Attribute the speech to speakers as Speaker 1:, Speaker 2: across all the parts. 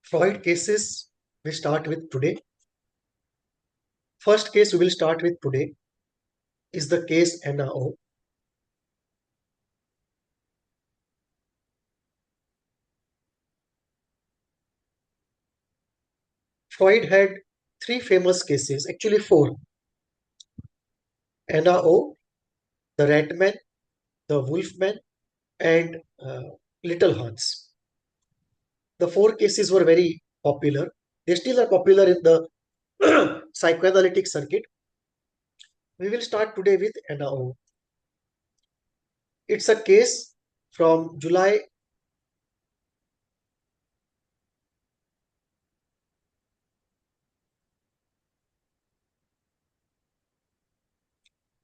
Speaker 1: Freud cases we start with today. First case we will start with today is the case NAO. Freud had three famous cases, actually four. NAO, the Ratman, the Wolfman, and Little Hans. The four cases were very popular. They still are popular in the psychoanalytic circuit. We will start today with NAO. It's a case from July.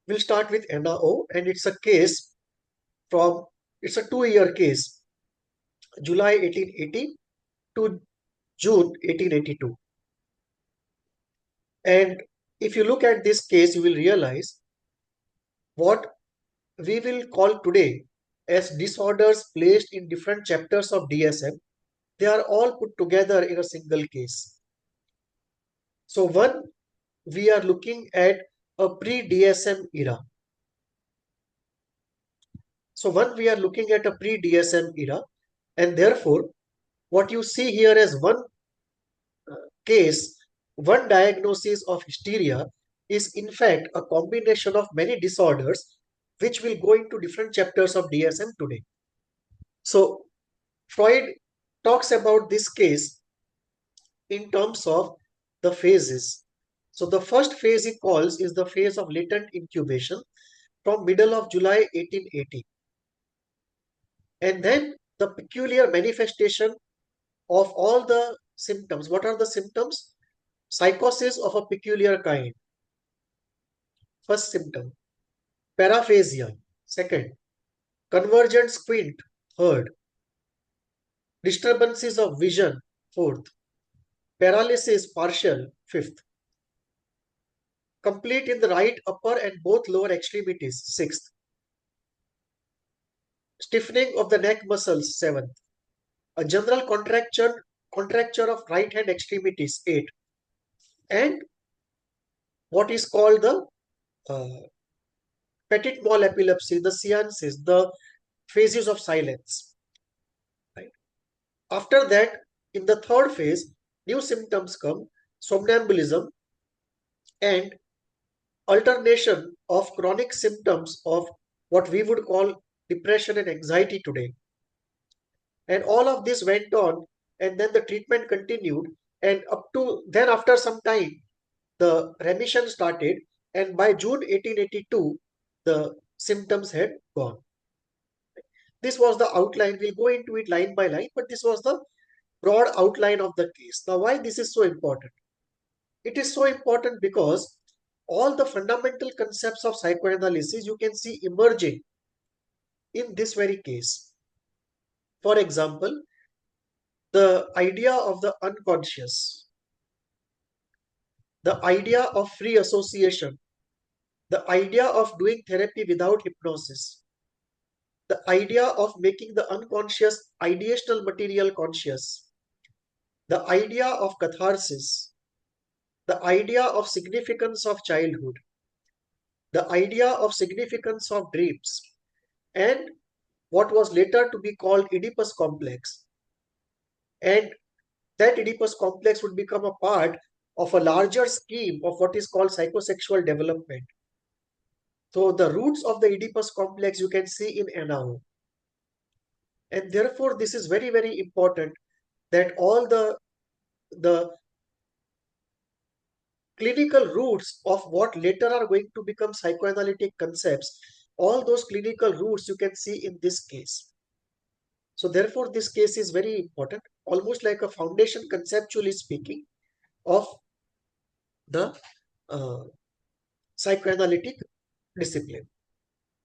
Speaker 1: We'll start with NAO, and it's a case from, it's a 2-year case, July 1880 to June 1882. And if you look at this case, you will realize what we will call today as disorders placed in different chapters of DSM, they are all put together in a single case. So one, we are looking at a pre-DSM era. So one, we are looking at a pre-DSM era, and therefore what you see here as one case, one diagnosis of hysteria is in fact a combination of many disorders which will go into different chapters of DSM today. So Freud talks about this case in terms of the phases. So the first phase he calls is the phase of latent incubation from middle of July 1880. And then the peculiar manifestation of all the symptoms. What are the symptoms? Psychosis of a peculiar kind. First symptom. Paraphasia. Second. Convergent squint. Third. Disturbances of vision. Fourth. Paralysis partial. Fifth. Complete in the right upper and both lower extremities. Sixth. Stiffening of the neck muscles. Seventh. A general contracture of right hand extremities. 8. And what is called the petit mal epilepsy, the seances, the phases of silence. Right? After that, in the third phase, new symptoms come, somnambulism and alternation of chronic symptoms of what we would call depression and anxiety today. And all of this went on, and then the treatment continued, and up to then, after some time, the remission started, and by June 1882, the symptoms had gone. This was the outline. We'll go into it line by line, but this was the broad outline of the case. Now, why this is so important? It is so important because all the fundamental concepts of psychoanalysis you can see emerging in this very case. For example, the idea of the unconscious, the idea of free association, the idea of doing therapy without hypnosis, the idea of making the unconscious ideational material conscious, the idea of catharsis, the idea of significance of childhood, the idea of significance of dreams, and what was later to be called Oedipus complex. And that Oedipus complex would become a part of a larger scheme of what is called psychosexual development. So the roots of the Oedipus complex you can see in NAO. And therefore, this is very, very important that all the clinical roots of what later are going to become psychoanalytic concepts, all those clinical roots you can see in this case. So therefore, this case is very important, almost like a foundation, conceptually speaking, of the psychoanalytic discipline.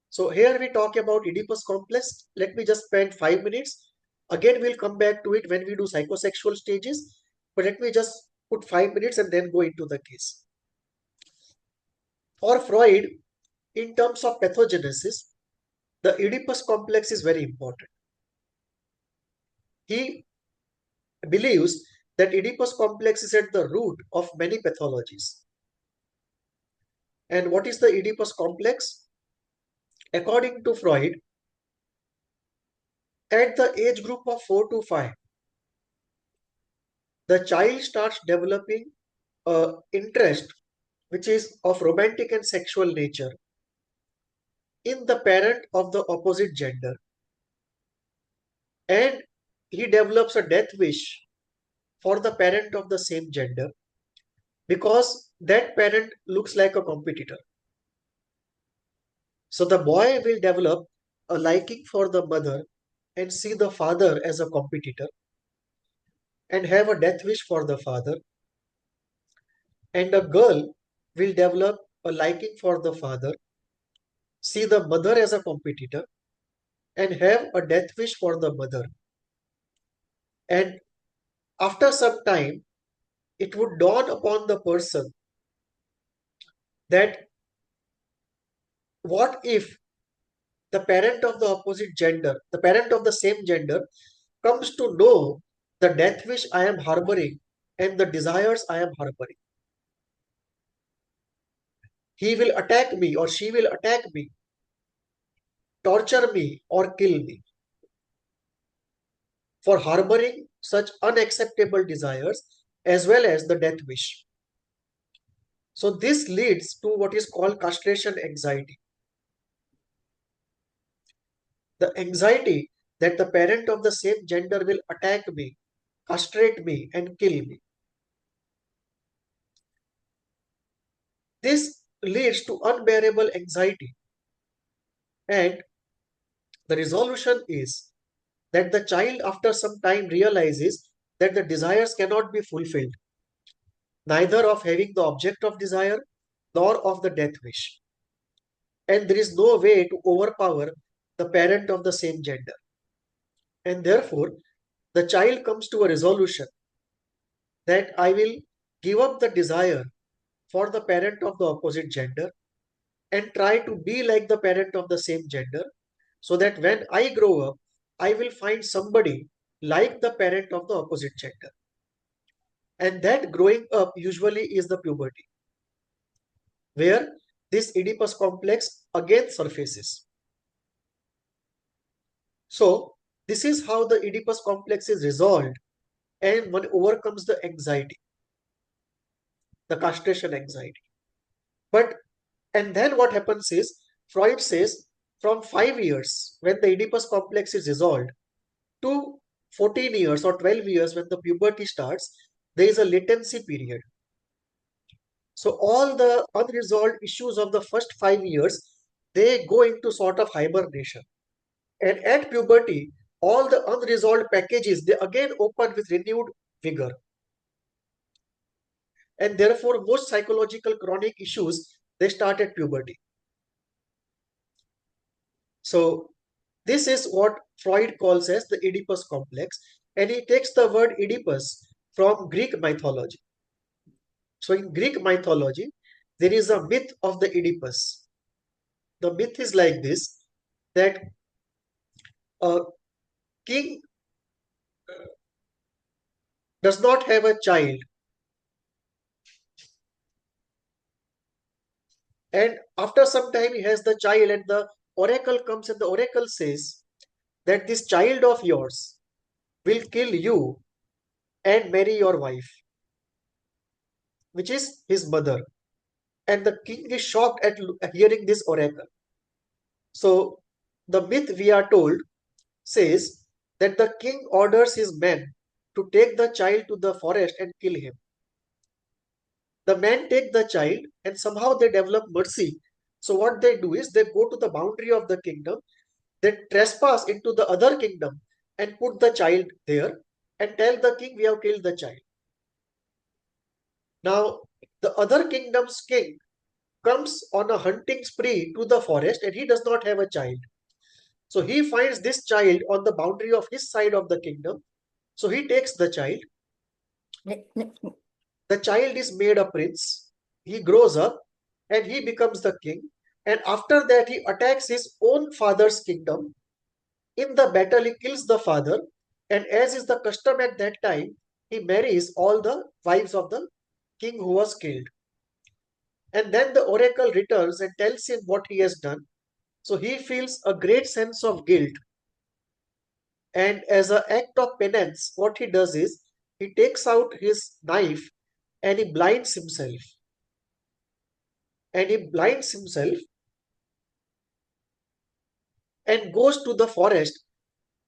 Speaker 1: So here we talk about Oedipus complex. Let me just spend 5 minutes. Again, we'll come back to it when we do psychosexual stages. But let me just put 5 minutes and then go into the case. For Freud, in terms of pathogenesis, the Oedipus complex is very important. He believes that Oedipus complex is at the root of many pathologies. And what is the Oedipus complex? According to Freud, at the age group of 4 to 5, the child starts developing a interest which is of romantic and sexual nature in the parent of the opposite gender, and he develops a death wish for the parent of the same gender because that parent looks like a competitor. So the boy will develop a liking for the mother and see the father as a competitor and have a death wish for the father, and a girl will develop a liking for the father, see the mother as a competitor, and have a death wish for the mother. And after some time, it would dawn upon the person that what if the parent of the opposite gender, the parent of the same gender, comes to know the death wish I am harboring and the desires I am harboring. He will attack me or she will attack me, torture me or kill me for harboring such unacceptable desires as well as the death wish. So this leads to what is called castration anxiety. The anxiety that the parent of the same gender will attack me, castrate me, and kill me. This leads to unbearable anxiety, and the resolution is that the child after some time realizes that the desires cannot be fulfilled, neither of having the object of desire nor of the death wish. And there is no way to overpower the parent of the same gender. And therefore, the child comes to a resolution that I will give up the desire for the parent of the opposite gender and try to be like the parent of the same gender, so that when I grow up, I will find somebody like the parent of the opposite gender. And that growing up usually is the puberty, where this Oedipus complex again surfaces. So, this is how the Oedipus complex is resolved and one overcomes the anxiety, the castration anxiety. But, and then what happens is, Freud says from 5 years, when the Oedipus complex is resolved, to 14 years or 12 years, when the puberty starts, there is a latency period. So all the unresolved issues of the first 5 years, they go into sort of hibernation. And at puberty, all the unresolved packages, they again open with renewed vigor. And therefore, most psychological chronic issues, they start at puberty. So this is what Freud calls as the Oedipus complex. And he takes the word Oedipus from Greek mythology. So in Greek mythology, there is a myth of the Oedipus. The myth is like this, that a king does not have a child, and after some time he has the child, and the oracle comes and the oracle says that this child of yours will kill you and marry your wife, which is his mother. And the king is shocked at hearing this oracle. So the myth, we are told, says that the king orders his men to take the child to the forest and kill him. The men take the child and somehow they develop mercy. So what they do is they go to the boundary of the kingdom, they trespass into the other kingdom and put the child there and tell the king, we have killed the child. Now, the other kingdom's king comes on a hunting spree to the forest and he does not have a child. So he finds this child on the boundary of his side of the kingdom. So he takes the child. The child is made a prince. He grows up and he becomes the king. And after that, he attacks his own father's kingdom. In the battle, he kills the father. And as is the custom at that time, he marries all the wives of the king who was killed. And then the oracle returns and tells him what he has done. So he feels a great sense of guilt. And as an act of penance, what he does is he takes out his knife and he blinds himself. And he blinds himself and goes to the forest,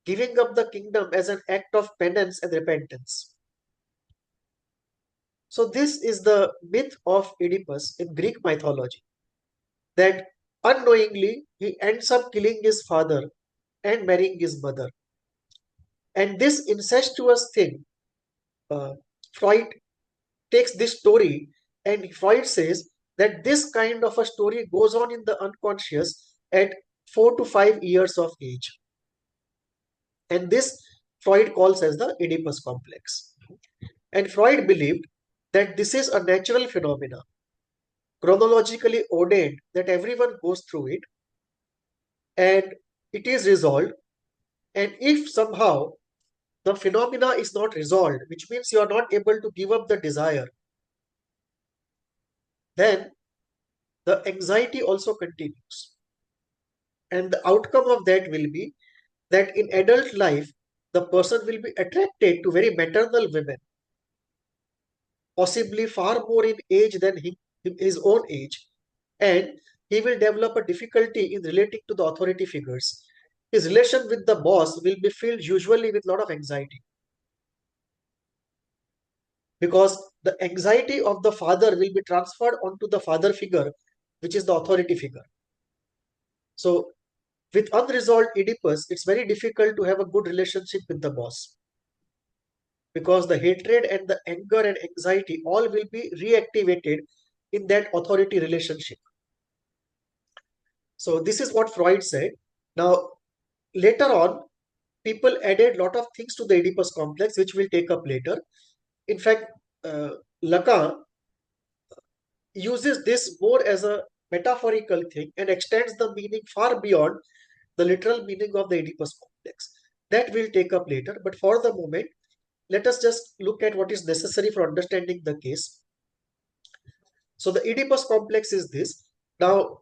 Speaker 1: giving up the kingdom as an act of penance and repentance. So, this is the myth of Oedipus in Greek mythology, that unknowingly he ends up killing his father and marrying his mother. And this incestuous thing, uh, Freud takes this story, and Freud says that this kind of a story goes on in the unconscious at 4 to 5 years of age. And this Freud calls as the Oedipus complex. And Freud believed that this is a natural phenomenon, chronologically ordained, that everyone goes through it and it is resolved. And if somehow the phenomena is not resolved, which means you are not able to give up the desire, then the anxiety also continues. And the outcome of that will be that in adult life, the person will be attracted to very maternal women, possibly far more in age than his own age, and he will develop a difficulty in relating to the authority figures. His relation with the boss will be filled usually with a lot of anxiety, because the anxiety of the father will be transferred onto the father figure, which is the authority figure. So, with unresolved Oedipus, it's very difficult to have a good relationship with the boss, because the hatred and the anger and anxiety all will be reactivated in that authority relationship. So this is what Freud said. Now, later on, people added a lot of things to the Oedipus complex, which we'll take up later. In fact, uh, Lacan uses this more as a metaphorical thing and extends the meaning far beyond the literal meaning of the Oedipus complex. That we'll take up later. But for the moment, let us just look at what is necessary for understanding the case. So the Oedipus complex is this. Now,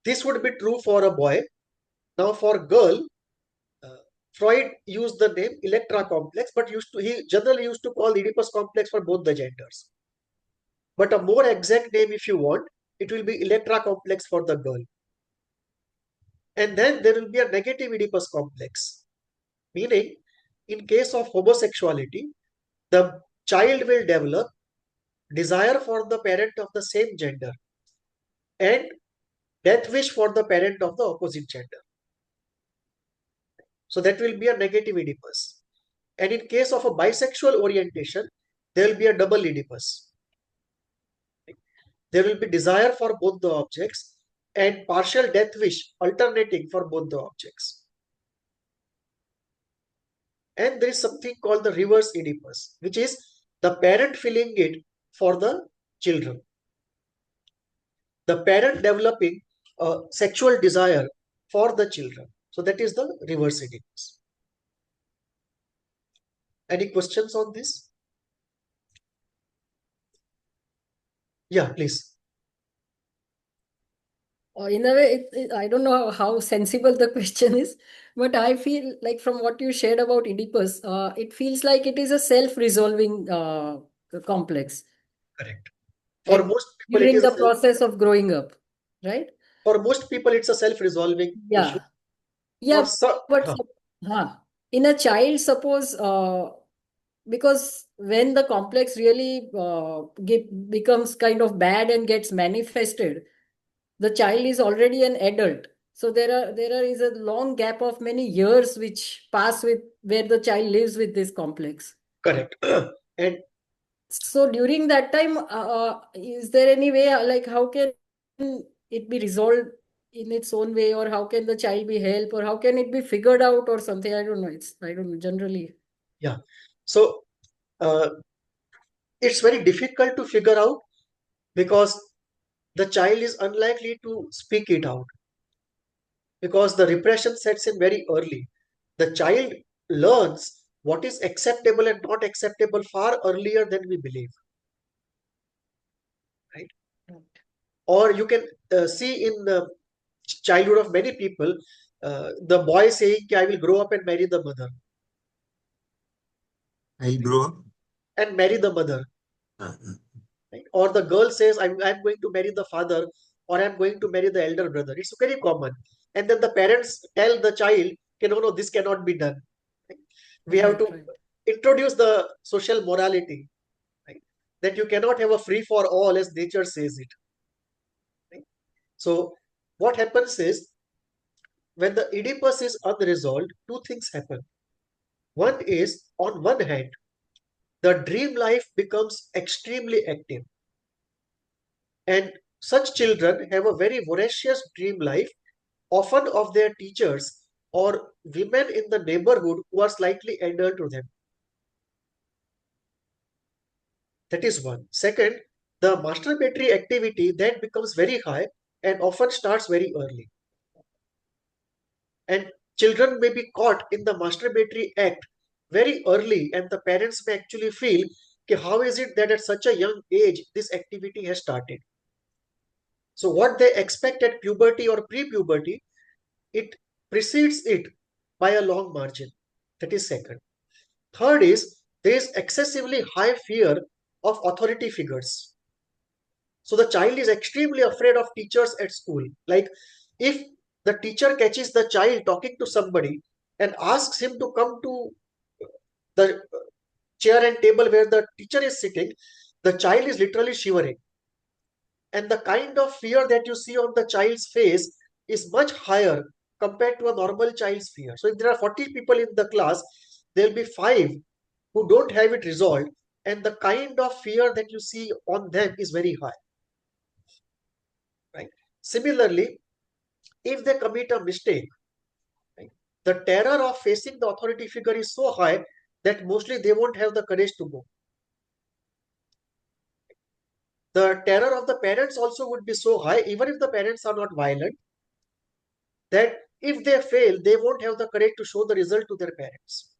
Speaker 1: this would be true for a boy. Now, for girl, uh, Freud used the name Electra complex, but he generally used to call Oedipus complex for both the genders. But a more exact name, if you want, it will be Electra complex for the girl. And then there will be a negative Oedipus complex, meaning in case of homosexuality, the child will develop desire for the parent of the same gender and death wish for the parent of the opposite gender. So that will be a negative Oedipus. And in case of a bisexual orientation, there will be a double Oedipus. There will be desire for both the objects and partial death wish alternating for both the objects. And there is something called the reverse Oedipus, which is the parent feeling it for the children. The parent developing a sexual desire for the children. So that is the reverse Oedipus. Any questions on this? Yeah, please.
Speaker 2: In a way, I don't know how sensible the question is, but I feel like from what you shared about Oedipus, it feels like it is a self-resolving complex.
Speaker 1: Correct. For
Speaker 2: And
Speaker 1: most people, it
Speaker 2: during
Speaker 1: is a
Speaker 2: the process of growing up, right?
Speaker 1: for most people it's a self-resolving issue.
Speaker 2: Yeah.
Speaker 1: For
Speaker 2: Yeah,
Speaker 1: some,
Speaker 2: but huh, in a child, suppose, because when the complex really becomes kind of bad and gets manifested, the child is already an adult. So there is a long gap of many years which pass with where the child lives with this complex.
Speaker 1: correct. And
Speaker 2: So during that time, is there any way, like how can it be resolved in its own way, or how can the child be helped, or how can it be figured out, or something? I don't know. I don't know generally.
Speaker 1: yeah, so uh, it's very difficult to figure out, because the child is unlikely to speak it out, because the repression sets in very early. The child learns what is acceptable and not acceptable far earlier than we believe, right? Or you can see in the childhood of many people, the boy saying, I will grow up and marry the mother,
Speaker 3: I grow up.
Speaker 1: and marry the mother.
Speaker 3: Uh,
Speaker 1: Right? Or the girl says, I'm going to marry the father, or I'm going to marry the elder brother. It's very common. And then the parents tell the child, okay, no, no, this cannot be done. Right? We have
Speaker 2: Right,
Speaker 1: to
Speaker 2: right.
Speaker 1: introduce the social morality, right? That you cannot have a free for all as nature says it. Right? So what happens is, when the Oedipus is unresolved, two things happen. One is, on one hand, the dream life becomes extremely active. And such children have a very voracious dream life, often of their teachers or women in the neighborhood who are slightly elder to them. That is one. Second, the masturbatory activity that becomes very high and often starts very early. And children may be caught in the masturbatory act very early, and the parents may actually feel, okay, how is it that at such a young age this activity has started? So, what they expect at puberty or pre puberty, it precedes it by a long margin. That is second. Third is, there is excessively high fear of authority figures. So the child is extremely afraid of teachers at school. Like, if the teacher catches the child talking to somebody and asks him to come to the chair and table where the teacher is sitting, the child is literally shivering. And the kind of fear that you see on the child's face is much higher compared to a normal child's fear. So if there are 40 people in the class, there will be 5 who don't have it resolved, and the kind of fear that you see on them is very high. Right? Similarly, if they commit a mistake, right, the terror of facing the authority figure is so high that mostly they won't have the courage to go. The terror of the parents also would be so high, even if the parents are not violent, that if they fail, they won't have the courage to show the result to their parents.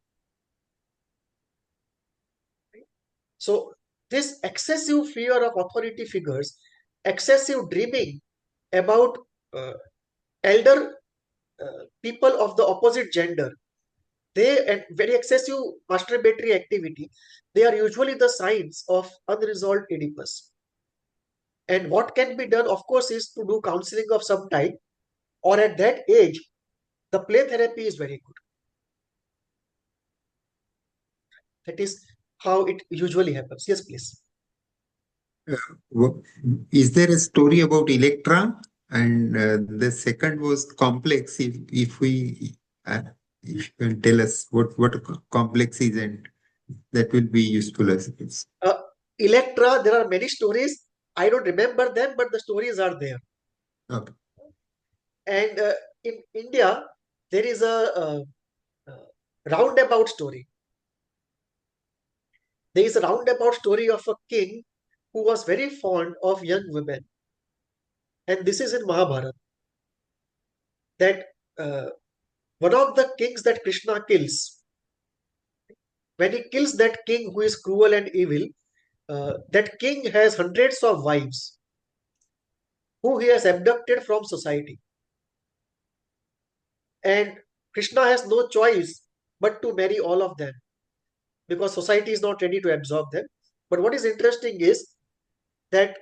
Speaker 1: So, this excessive fear of authority figures, excessive dreaming about uh, elder people of the opposite gender, they and very excessive masturbatory activity, they are usually the signs of unresolved Oedipus. And what can be done, of course, is to do counseling of some type, or at that age, the play therapy is very good. That is how it usually happens. Yes, please.
Speaker 3: wha- is there a story about Electra? And the second was complex. If you can tell us what complex is, and that will be useful as it is.
Speaker 1: Electra, there are many stories. I don't remember them, but the stories are there.
Speaker 3: Okay.
Speaker 1: And in India, there is a roundabout story. There is a roundabout story of a king who was very fond of young women. And this is in Mahabharata. That one of the kings that Krishna kills, when he kills that king who is cruel and evil, that king has hundreds of wives who he has abducted from society. And Krishna has no choice but to marry all of them because society is not ready to absorb them. But what is interesting is that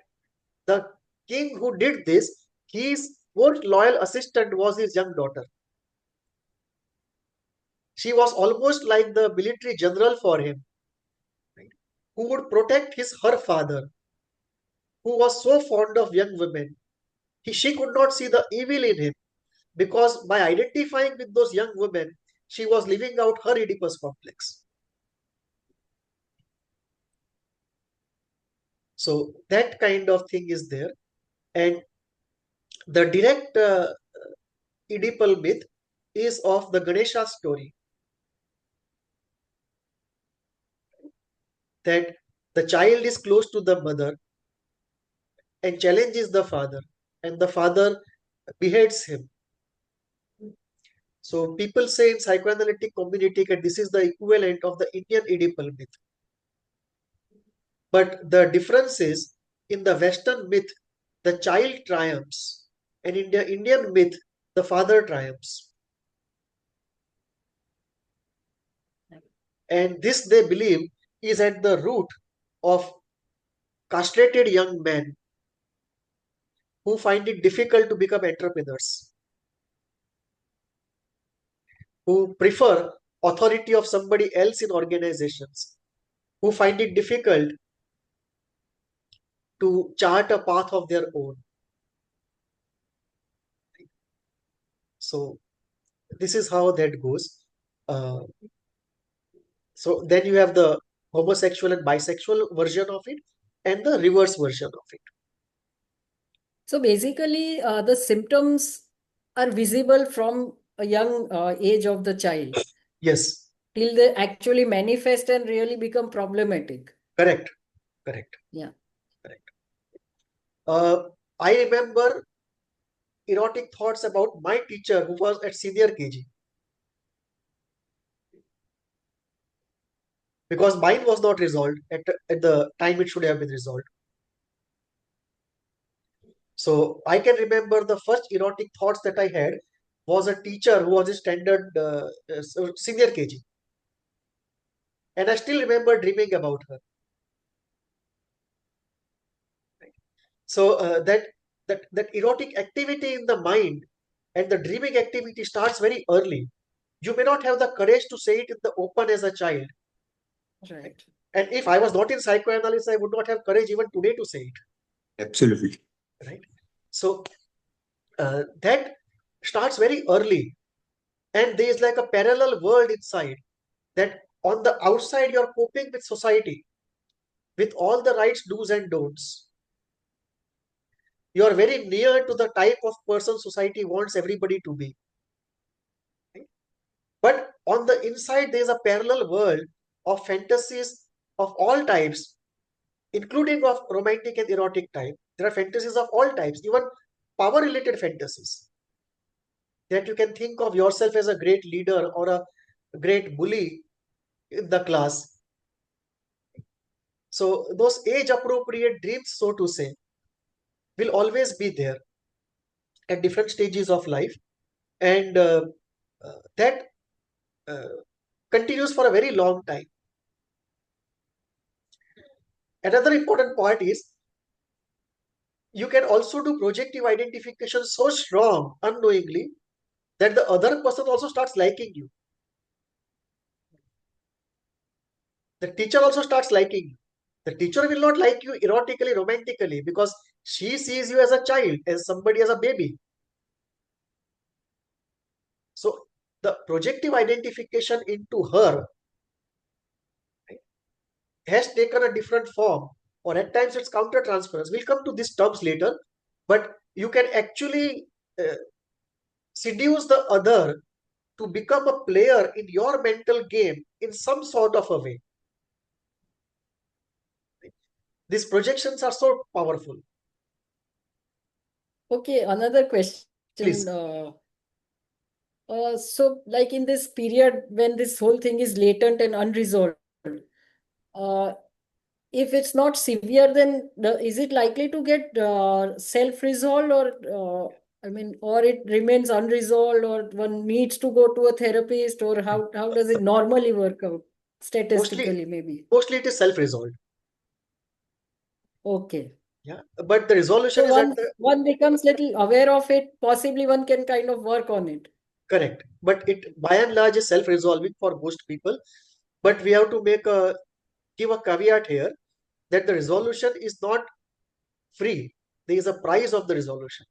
Speaker 1: the king who did this, his most loyal assistant was his young daughter. She was almost like the military general for him, right, who would protect her father, who was so fond of young women. She could not see the evil in him because by identifying with those young women, she was living out her Oedipus complex. So that kind of thing is there. And the direct Oedipal myth is of the Ganesha story, that the child is close to the mother and challenges the father, and the father beheads him. So people say in psychoanalytic community that this is the equivalent of the Indian Oedipal myth. But the difference is in the Western myth, the child triumphs, and in the Indian myth, the father triumphs. And this, they believe, is at the root of castrated young men who find it difficult to become entrepreneurs, who prefer authority of somebody else in organizations, who find it difficult to chart a path of their own. So this is how that goes. Uh, so then you have the homosexual and bisexual version of it and the reverse version of it.
Speaker 2: So basically, the symptoms are visible from a young age of the child
Speaker 1: Yes,
Speaker 2: till they actually manifest and really become problematic.
Speaker 1: correct, correct,
Speaker 2: Yeah.
Speaker 1: correct. I remember erotic thoughts about my teacher who was at senior KG, because mine was not resolved at the time it should have been resolved. So I can remember the first erotic thoughts that I had was a teacher who was a standard senior KG, and I still remember dreaming about her. So that erotic activity in the mind and the dreaming activity starts very early. You may not have the courage to say it in the open as a child.
Speaker 2: Right.
Speaker 1: And if I was not in psychoanalysis, I would not have courage even today to say it.
Speaker 3: Absolutely.
Speaker 1: Right. So that starts very early. And there is like a parallel world inside that on the outside you're coping with society, with all the rights, do's and don'ts. You are very near to the type of person society wants everybody to be. Right? But on the inside, there is a parallel world of fantasies of all types, including of romantic and erotic type. There are fantasies of all types, even power-related fantasies. That you can think of yourself as a great leader or a great bully in the class. So those age-appropriate dreams, so to say, will always be there at different stages of life, and that uh, continues for a very long time. Another important part is you can also do projective identification so strong unknowingly that the other person also starts liking you. The teacher also starts liking you. The teacher will not like you erotically, romantically, because she sees you as a child, as somebody, as a baby. So the projective identification into her, right, has taken a different form, or at times it's counter transference. We'll come to these terms later, but you can actually seduce the other to become a player in your mental game in some sort of a way. These projections are so powerful.
Speaker 2: Okay, another question.
Speaker 1: Please.
Speaker 2: So, like in this period when this whole thing is latent and unresolved, uh, if it's not severe, then is it likely to get self-resolved, or or it remains unresolved, or one needs to go to a therapist, or how does it normally work out statistically, maybe?
Speaker 1: Mostly it is self-resolved.
Speaker 2: Okay.
Speaker 1: Yeah, but the resolution
Speaker 2: So
Speaker 1: is at
Speaker 2: once
Speaker 1: the
Speaker 2: one becomes little aware of it, possibly one can kind of work on it.
Speaker 1: correct. But it by and large is self-resolving for most people. But we have to give a caveat here that the resolution is not free. There is a price of the resolution.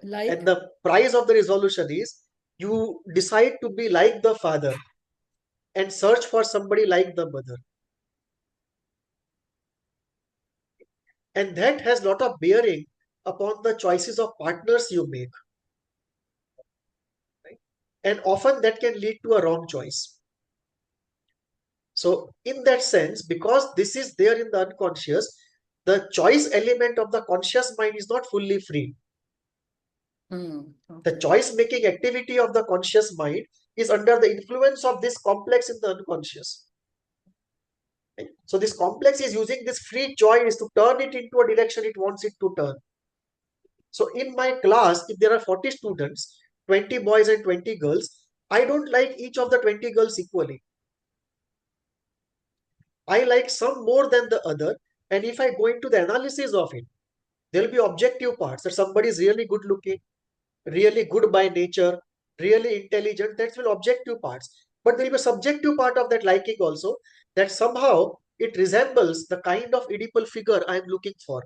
Speaker 2: Like,
Speaker 1: And the price of the resolution is you decide to be like the father and search for somebody like the mother. And that has lot of bearing upon the choices of partners you make. Right? And often that can lead to a wrong choice. So in that sense, because this is there in the unconscious, the choice element of the conscious mind is not fully free.
Speaker 2: The
Speaker 1: The choice-making activity of the conscious mind is under the influence of this complex in the unconscious. Right? So this complex is using this free choice to turn it into a direction it wants it to turn. So in my class, if there are 40 students, 20 boys and 20 girls, I don't like each of the 20 girls equally. I like some more than the other. And if I go into the analysis of it, there will be objective parts that somebody is really good looking, really good by nature, really intelligent. That's will objective parts. But there will be a subjective part of that liking also, that somehow it resembles the kind of Oedipal figure I am looking for.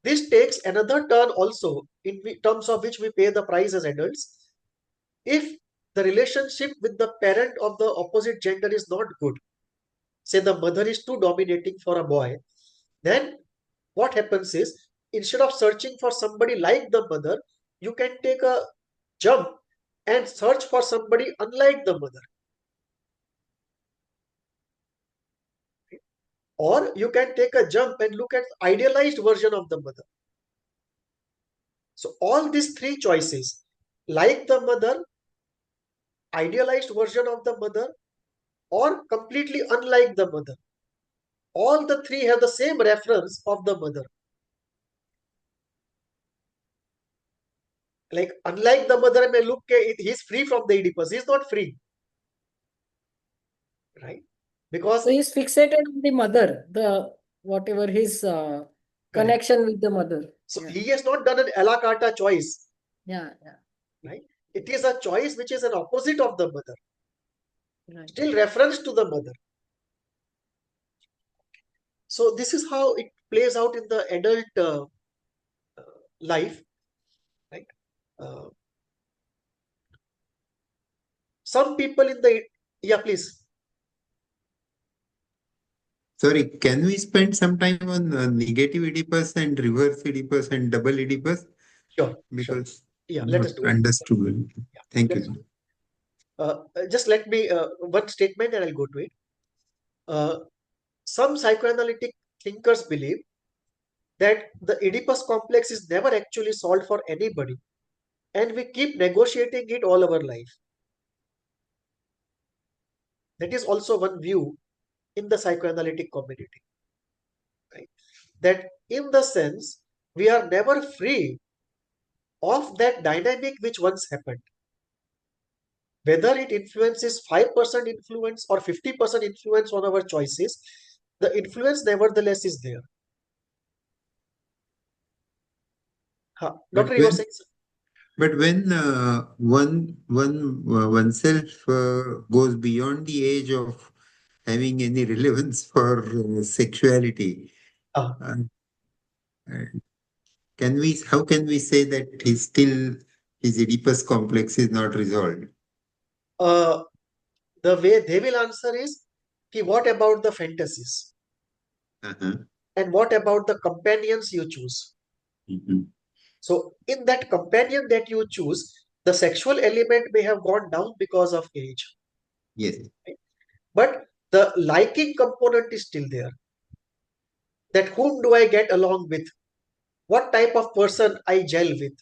Speaker 1: This takes another turn also in terms of which we pay the price as adults. If the relationship with the parent of the opposite gender is not good, say the mother is too dominating for a boy, then what happens is, instead of searching for somebody like the mother, you can take a jump and search for somebody unlike the mother. Or you can take a jump and look at idealized version of the mother. So all these three choices, like the mother, idealized version of the mother, or completely unlike the mother, all the three have the same reference of the mother. Like, unlike the mother, may look, he's free from the Oedipus. He's not free, right? Because
Speaker 2: So he's fixated on the mother, the whatever his
Speaker 1: correct.
Speaker 2: connection with the mother.
Speaker 1: So
Speaker 2: Yeah.
Speaker 1: he has not done an a la carte choice,
Speaker 2: Yeah, yeah,
Speaker 1: right? It is a choice which is an opposite of the mother,
Speaker 2: right.
Speaker 1: still reference to the mother. So this is how it plays out in the adult life, right? Uh, some people in the, yeah, please.
Speaker 3: Sorry, can we spend some time on negative Oedipus and reverse Oedipus and double Oedipus?
Speaker 1: Sure, sure.
Speaker 3: Because
Speaker 1: Yeah,
Speaker 3: I'm
Speaker 1: let
Speaker 3: not
Speaker 1: us do it.
Speaker 3: understood well.
Speaker 1: Yeah,
Speaker 3: Thank
Speaker 1: let's
Speaker 3: you.
Speaker 1: do it. Just let me, one statement and I'll go to it. Some psychoanalytic thinkers believe that the Oedipus complex is never actually solved for anybody, and we keep negotiating it all our life. That is also one view in the psychoanalytic community, right? That in the sense, we are never free of that dynamic which once happened. Whether it influences 5% influence or 50% influence on our choices, the influence nevertheless is there.
Speaker 3: But
Speaker 1: Doctor, you were
Speaker 3: when
Speaker 1: saying?
Speaker 3: but when oneself goes beyond the age of having any relevance for sexuality,
Speaker 1: Uh,
Speaker 3: uh, how can we say that his Oedipus complex is not resolved?
Speaker 1: uh, the way they will answer is, what about the fantasies?
Speaker 3: Uh-huh.
Speaker 1: And what about the companions you choose?
Speaker 3: Mhm.
Speaker 1: So in that companion that you choose, the sexual element may have gone down because of age,
Speaker 3: Yes.
Speaker 1: right? But the liking component is still there. That whom do I get along with? What type of person I gel with?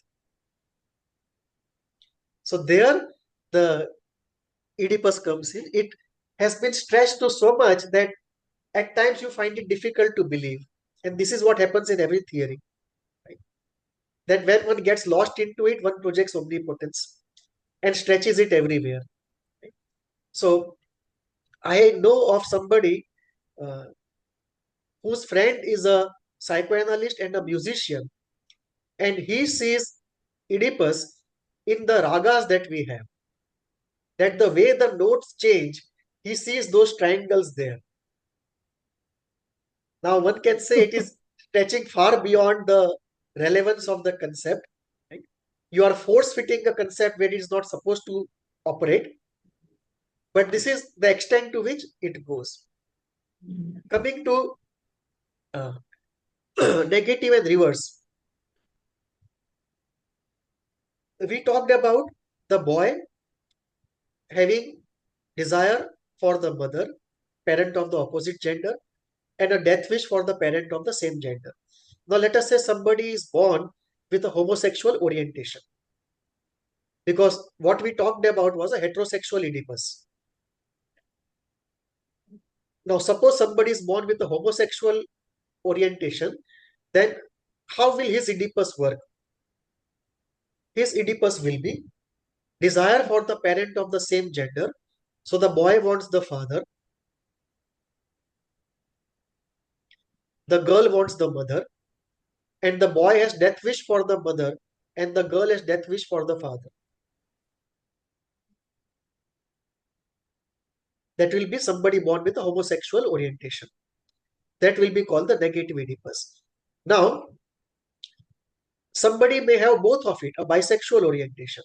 Speaker 1: So there, the Oedipus comes in. It has been stretched to so much that at times you find it difficult to believe. And this is what happens in every theory, right? That when one gets lost into it, one projects omnipotence and stretches it everywhere, right? So I know of somebody uh, whose friend is a psychoanalyst and a musician, and he sees Oedipus in the ragas that we have. That the way the notes change, he sees those triangles there. Now, one can say it is stretching far beyond the relevance of the concept. Right? You are force fitting a concept where it is not supposed to operate, but this is the extent to which it goes. Coming to uh, negative and reverse, we talked about the boy having desire for the mother, parent of the opposite gender, and a death wish for the parent of the same gender. Now let us say somebody is born with a homosexual orientation, because what we talked about was a heterosexual Oedipus. Now suppose somebody is born with a homosexual orientation, then how will his Oedipus work? His Oedipus will be desire for the parent of the same gender. So the boy wants the father, the girl wants the mother, and the boy has death wish for the mother, and the girl has death wish for the father. That will be somebody born with a homosexual orientation. That will be called the negative Oedipus. Now, somebody may have both of it, a bisexual orientation.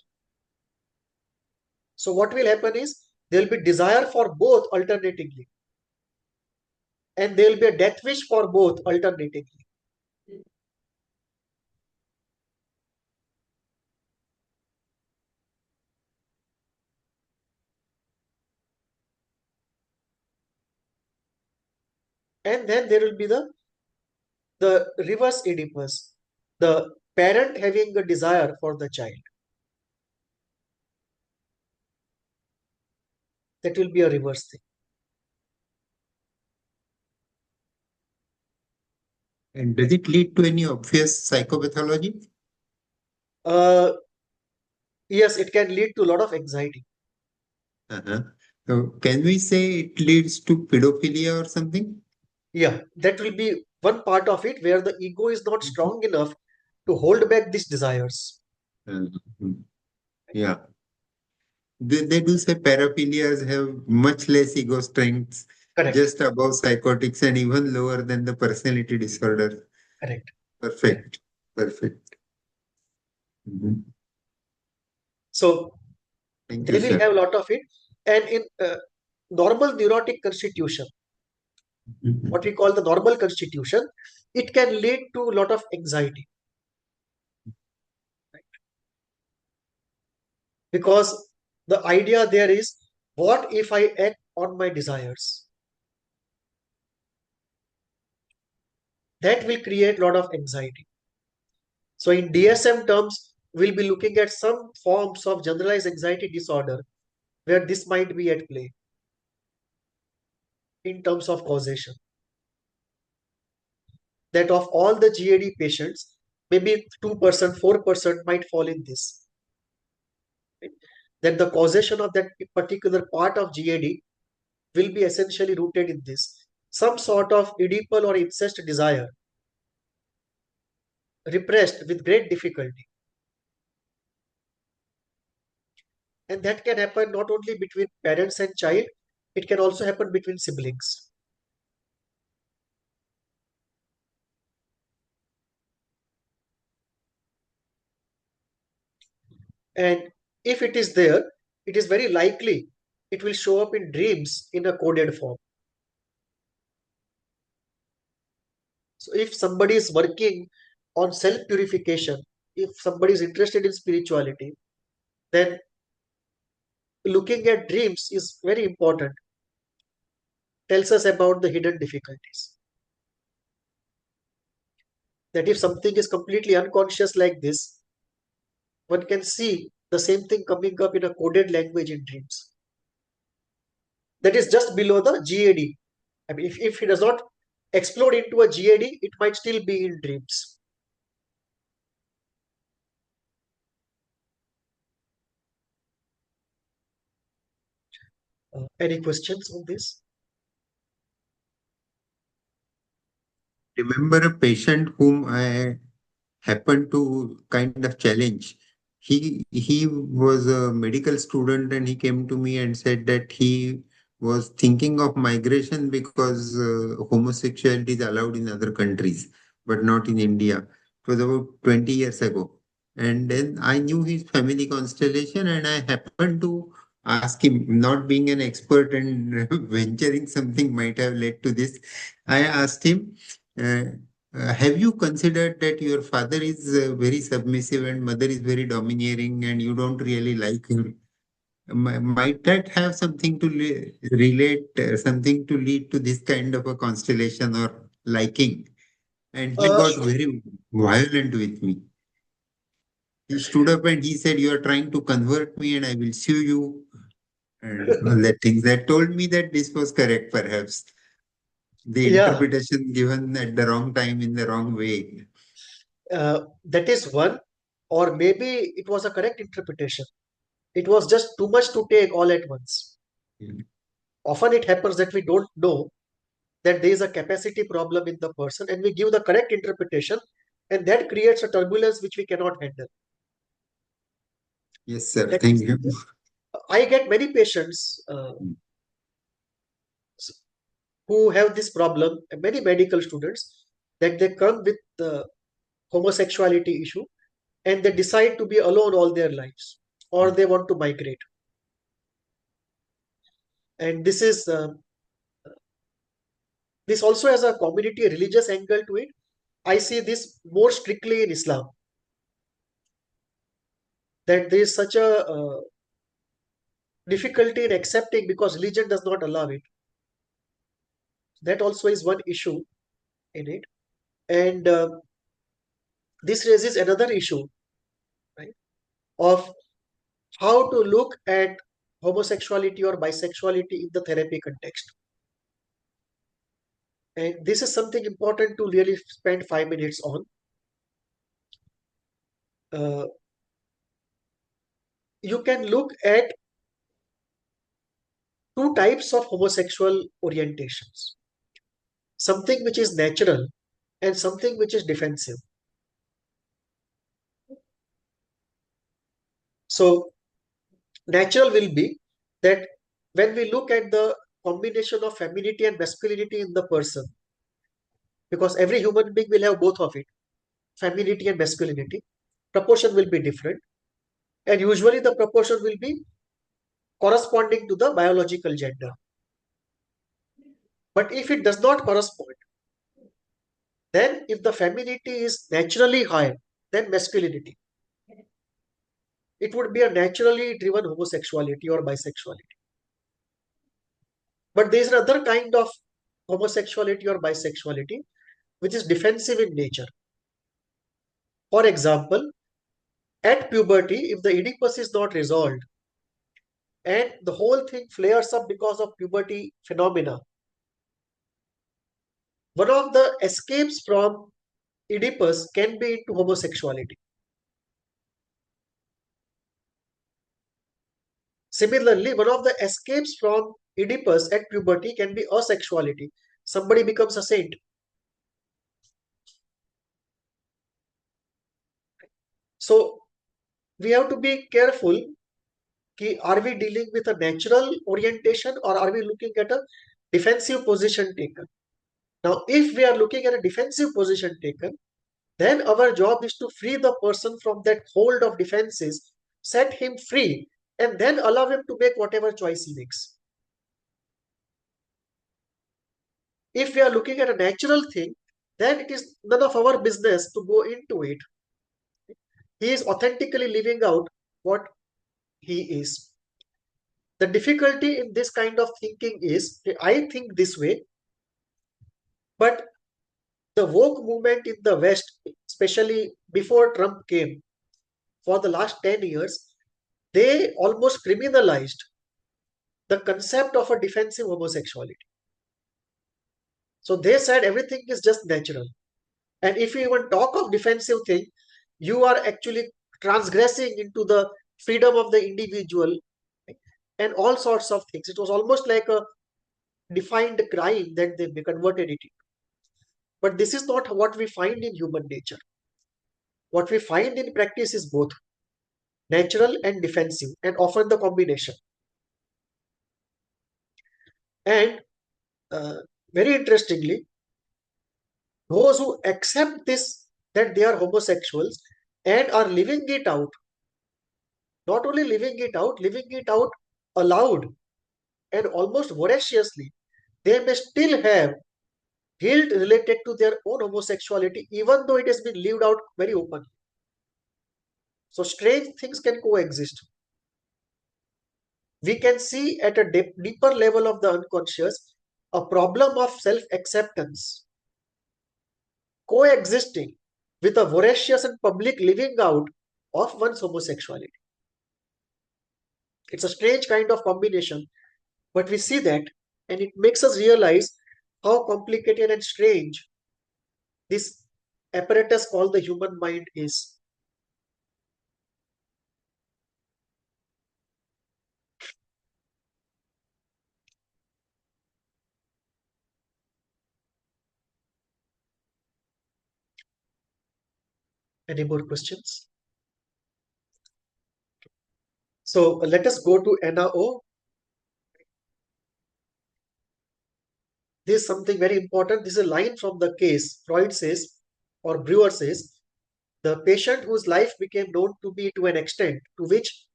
Speaker 1: So what will happen is there will be desire for both alternatingly, and there will be a death wish for both alternatingly. And then there will be the reverse Oedipus, the parent having a desire for the child. That will be a reverse thing.
Speaker 3: And does it lead to any obvious psychopathology?
Speaker 1: Uh, yes, it can lead to a lot of anxiety.
Speaker 3: Uh-huh. So can we say it leads to pedophilia or something?
Speaker 1: Yeah, that will be one part of it where the ego is not strong enough to hold back these desires.
Speaker 3: Mhm. Yeah. They do say paraphilias have much less ego strength,
Speaker 1: Correct,
Speaker 3: just above psychotics and even lower than the personality disorder.
Speaker 1: correct, correct.
Speaker 3: Perfect. Perfect. Mhm.
Speaker 1: So
Speaker 3: Thank
Speaker 1: they
Speaker 3: you,
Speaker 1: will
Speaker 3: sir.
Speaker 1: have a lot of it. And in normal neurotic constitution,
Speaker 3: Mhm.
Speaker 1: what we call the normal constitution, it can lead to a lot of anxiety, because the idea there is, what if I act on my desires? That will create a lot of anxiety. So in DSM terms, we'll be looking at some forms of generalized anxiety disorder where this might be at play in terms of causation. That of all the GAD patients, maybe 2%, 4% might fall in this. Right? That the causation of that particular part of GAD will be essentially rooted in this. Some sort of Oedipal or incest desire repressed with great difficulty. And that can happen not only between parents and child, it can also happen between siblings. And if it is there, it is very likely it will show up in dreams in a coded form. So if somebody is working on self purification, if somebody is interested in spirituality, then looking at dreams is very important. Tells us about the hidden difficulties. That if something is completely unconscious like this, one can see the same thing coming up in a coded language in dreams. That is just below the GAD. I mean, if it does not explode into a GAD, it might still be in dreams. Any questions on this?
Speaker 3: Remember a patient whom I happened to kind of challenge. He was a medical student and he came to me and said that he was thinking of migration because homosexuality is allowed in other countries, but not in India. It was about 20 years ago. And then I knew his family constellation and I happened to ask him, not being an expert and venturing something might have led to this. I asked him, uh, have you considered that your father is very submissive and mother is very domineering and you don't really like him? Might that have something to relate, something to lead to this kind of a constellation or liking? and he
Speaker 1: Uh,
Speaker 3: got very violent with me. He stood up and he said, "You are trying to convert me and I will sue you." And all that things that told me that this was correct, perhaps. The
Speaker 1: yeah,
Speaker 3: interpretation given at the wrong time in the wrong way.
Speaker 1: that is one, or maybe it was a correct interpretation. It was just too much to take all at once.
Speaker 3: Mm.
Speaker 1: Often it happens that we don't know that there is a capacity problem in the person and we give the correct interpretation, and that creates a turbulence which we cannot handle.
Speaker 3: Yes, sir.
Speaker 1: That
Speaker 3: Thank you.
Speaker 1: I get many patients who have this problem, many medical students, that they come with the homosexuality issue and they decide to be alone all their lives, or they want to migrate. And this also has a community religious angle to it. I see this more strictly in Islam, that there is such a difficulty in accepting because religion does not allow it. That also is one issue in it. And this raises another issue, right, of how to look at homosexuality or bisexuality in the therapy context. And this is something important to really spend 5 minutes on. Uh, you can look at two types of homosexual orientations, something which is natural and something which is defensive. So, natural will be that when we look at the combination of femininity and masculinity in the person, because every human being will have both of it, femininity and masculinity, proportion will be different, and usually the proportion will be corresponding to the biological gender. But if it does not correspond, then if the femininity is naturally higher than masculinity, it would be a naturally driven homosexuality or bisexuality. But there is another kind of homosexuality or bisexuality which is defensive in nature. For example, at puberty, if the Oedipus is not resolved and the whole thing flares up because of puberty phenomena, one of the escapes from Oedipus can be into homosexuality. Similarly, one of the escapes from Oedipus at puberty can be asexuality. Somebody becomes a saint. So we have to be careful. Are we dealing with a natural orientation or are we looking at a defensive position taken? Now, if we are looking at a defensive position taken, then our job is to free the person from that hold of defenses, set him free, and then allow him to make whatever choice he makes. If we are looking at a natural thing, then it is none of our business to go into it. He is authentically living out what he is. The difficulty in this kind of thinking is, I think this way, but the woke movement in the West, especially before Trump came, for the last 10 years, they almost criminalized the concept of a defensive homosexuality. So they said everything is just natural. And if you even talk of defensive thing, you are actually transgressing into the freedom of the individual and all sorts of things. It was almost like a defined crime that they converted it into. But this is not what we find in human nature. What we find in practice is both natural and defensive, and often the combination. And uh, very interestingly, those who accept this, that they are homosexuals and are living it out, not only living it out aloud and almost voraciously, they may still have guilt related to their own homosexuality, even though it has been lived out very openly. So strange things can coexist. We can see at a deeper level of the unconscious a problem of self acceptance coexisting with a voracious and public living out of one's homosexuality. It's a strange kind of combination, but we see that, and it makes us realize how complicated and strange this apparatus called the human mind is. Any more questions? So let us go to NAO. This is something very important. This is a line from the case. Freud says, or Brewer says, the patient whose life became known to me to an extent to which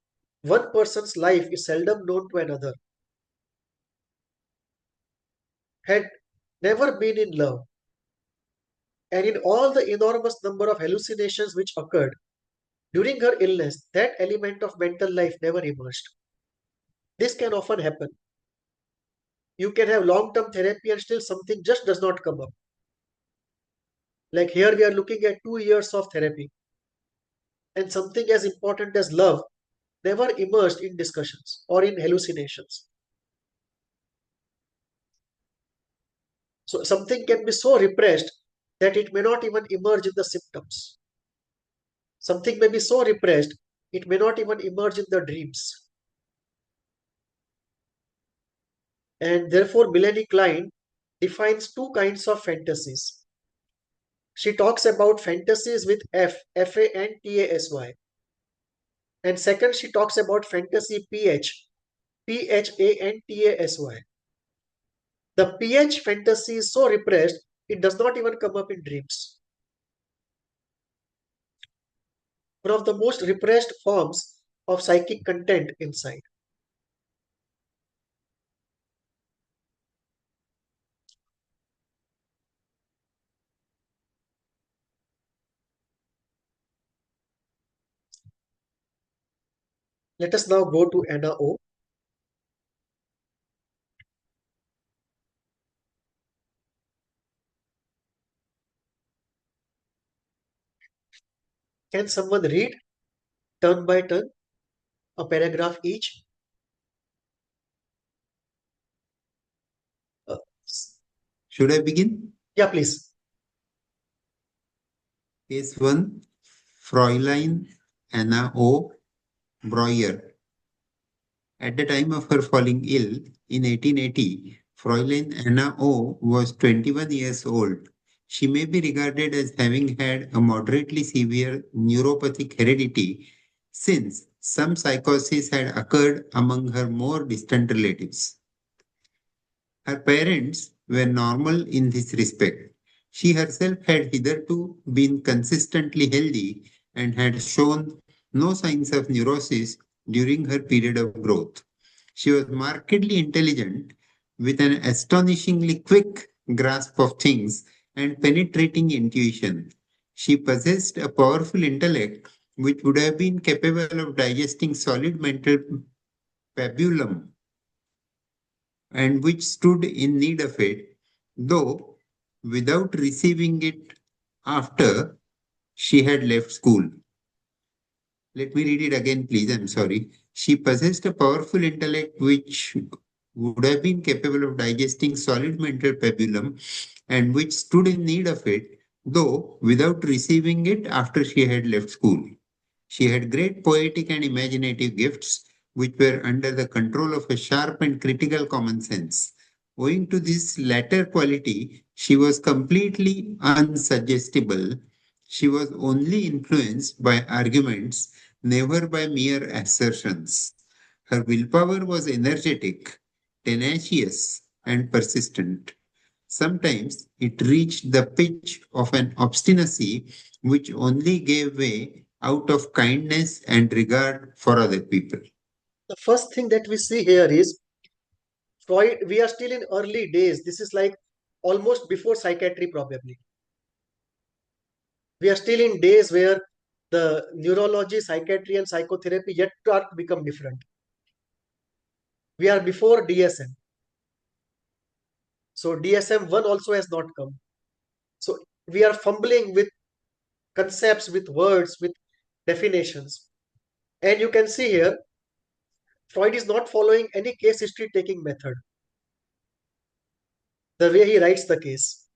Speaker 1: one person's life is seldom known to another had never been in love, and in all the enormous number of hallucinations which occurred during her illness, that element of mental life never emerged. This can often happen. You can have long-term therapy and still something just does not come up. Like here we are looking at 2 years of therapy, and something as important as love never emerged in discussions or in hallucinations. So something can be so repressed that it may not even emerge in the symptoms. Something may be so repressed, it may not even emerge in the dreams. And therefore, Melanie Klein defines two kinds of fantasies. She talks about fantasies with Fantasy. And second, she talks about fantasy Phantasy. The PH fantasy is so repressed, it does not even come up in dreams. One of the most repressed forms of psychic content inside. Let us now go to NAO. Can someone read turn by turn a paragraph each? Uh,
Speaker 3: Should I begin?
Speaker 1: yeah, please.
Speaker 3: Case 1, Fräulein Anna O. Breuer. At the time of her falling ill in 1880, Fräulein Anna O. was 21 years old. She may be regarded as having had a moderately severe neuropathic heredity since some psychosis had occurred among her more distant relatives. Her parents were normal in this respect. She herself had hitherto been consistently healthy and had shown no signs of neurosis during her period of growth. She was markedly intelligent with an astonishingly quick grasp of things and penetrating intuition. She possessed a powerful intellect which would have been capable of digesting solid mental pabulum and which stood in need of it, though without receiving it after she had left school. Let me read it again, please. I'm sorry. She possessed a powerful intellect which would have been capable of digesting solid mental pabulum and which stood in need of it, though without receiving it after she had left school. She had great poetic and imaginative gifts, which were under the control of a sharp and critical common sense. Owing to this latter quality, she was completely unsuggestible. She was only influenced by arguments, never by mere assertions. Her willpower was energetic, tenacious, and persistent. Sometimes it reached the pitch of an obstinacy which only gave way out of kindness and regard for other people.
Speaker 1: The first thing that we see here is Freud. We are still in early days. This is like almost before psychiatry, probably. We are still in days where the neurology, psychiatry, and psychotherapy yet to become different. We are before DSM. So DSM 1 also has not come. So we are fumbling with concepts, with words, with definitions. And you can see here, Freud is not following any case history taking method, the way he writes the case.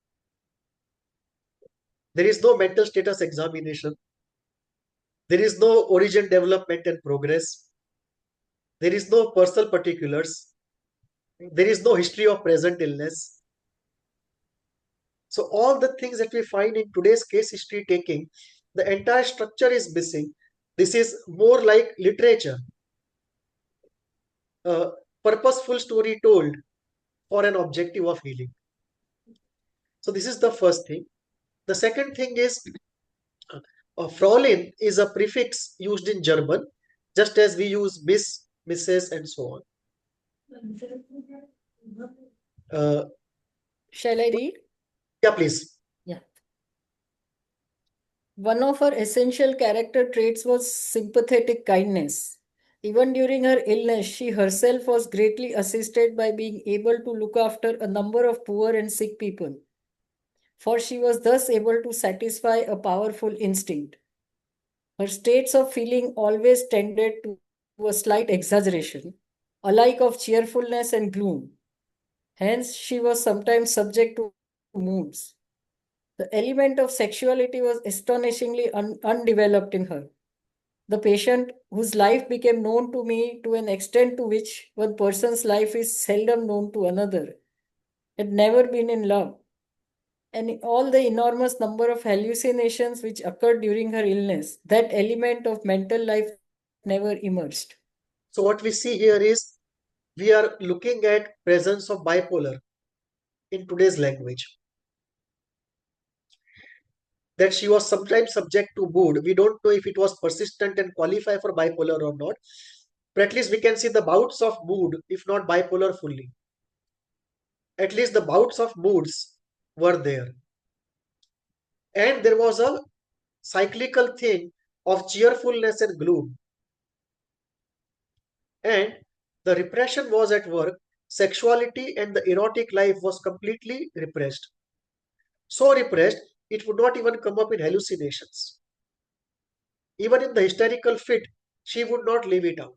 Speaker 1: There is no mental status examination. There is no origin, development, and progress. There is no personal particulars. There is no history of present illness. So all the things that we find in today's case history taking, the entire structure is missing. This is more like literature, a purposeful story told for an objective of healing. So this is the first thing. The second thing is Fräulein is a prefix used in German, just as we use Miss, Mrs. and so on.
Speaker 2: Shall I read?
Speaker 1: Yeah, please.
Speaker 2: Yeah. One of her essential character traits was sympathetic kindness. Even during her illness, she herself was greatly assisted by being able to look after a number of poor and sick people, for she was thus able to satisfy a powerful instinct. Her states of feeling always tended to a slight exaggeration, alike of cheerfulness and gloom. Hence, she was sometimes subject to moods. The element of sexuality was astonishingly undeveloped in her. The patient, whose life became known to me to an extent to which one person's life is seldom known to another, had never been in love. And all the enormous number of hallucinations which occurred during her illness, that element of mental life never emerged.
Speaker 1: So what we see here is we are looking at presence of bipolar in today's language. That she was sometimes subject to mood. We don't know if it was persistent and qualify for bipolar or not. But at least we can see the bouts of mood, if not bipolar fully. At least the bouts of moods were there. And there was a cyclical thing of cheerfulness and gloom. And the repression was at work. Sexuality and the erotic life was completely repressed. So repressed, it would not even come up in hallucinations. Even in the hysterical fit, she would not leave it out.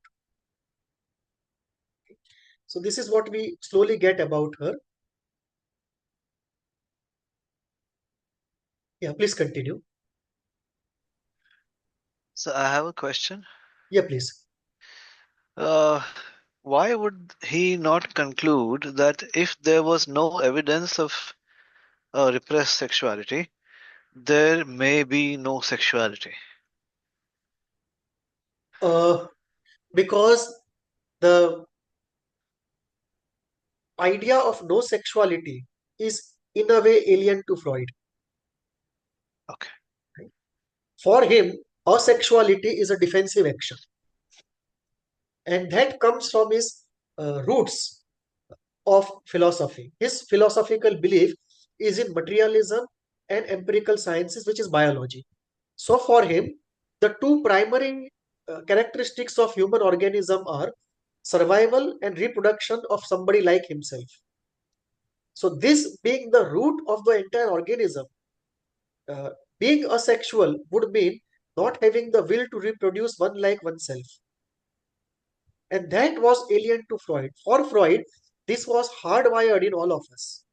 Speaker 1: So this is what we slowly get about her. Yeah, please continue.
Speaker 4: So I have a question.
Speaker 1: Yeah, please.
Speaker 4: Why would he not conclude that if there was no evidence of repressed sexuality, there may be no sexuality?
Speaker 1: Because the idea of no sexuality is in a way alien to Freud.
Speaker 4: Okay.
Speaker 1: For him, asexuality is a defensive action. And that comes from his roots of philosophy. His philosophical belief is in materialism and empirical sciences, which is biology. So for him, the two primary characteristics of human organism are survival and reproduction of somebody like himself. So this being the root of the entire organism, uh, being asexual would mean not having the will to reproduce one like oneself. And that was alien to Freud. For Freud, this was hardwired in all of us,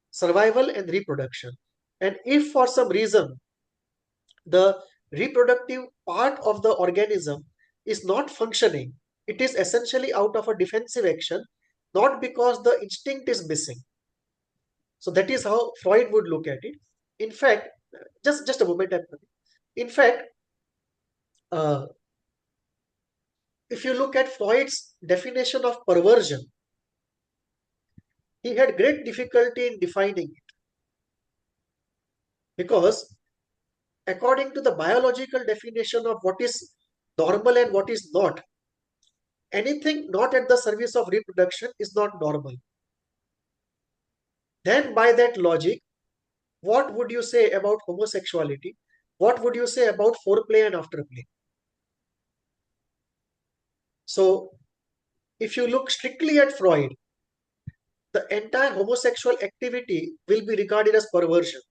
Speaker 1: survival and reproduction. And if for some reason the reproductive part of the organism is not functioning, it is essentially out of a defensive action, not because the instinct is missing. So that is how Freud would look at it. In fact, just a moment. In fact, uh, if you look at Freud's definition of perversion, he had great difficulty in defining it because according to the biological definition of what is normal and what is not, anything not at the service of reproduction is not normal. Then by that logic, what would you say about homosexuality? What would you say about foreplay and afterplay? So if you look strictly at Freud, the entire homosexual activity will be regarded as perversion.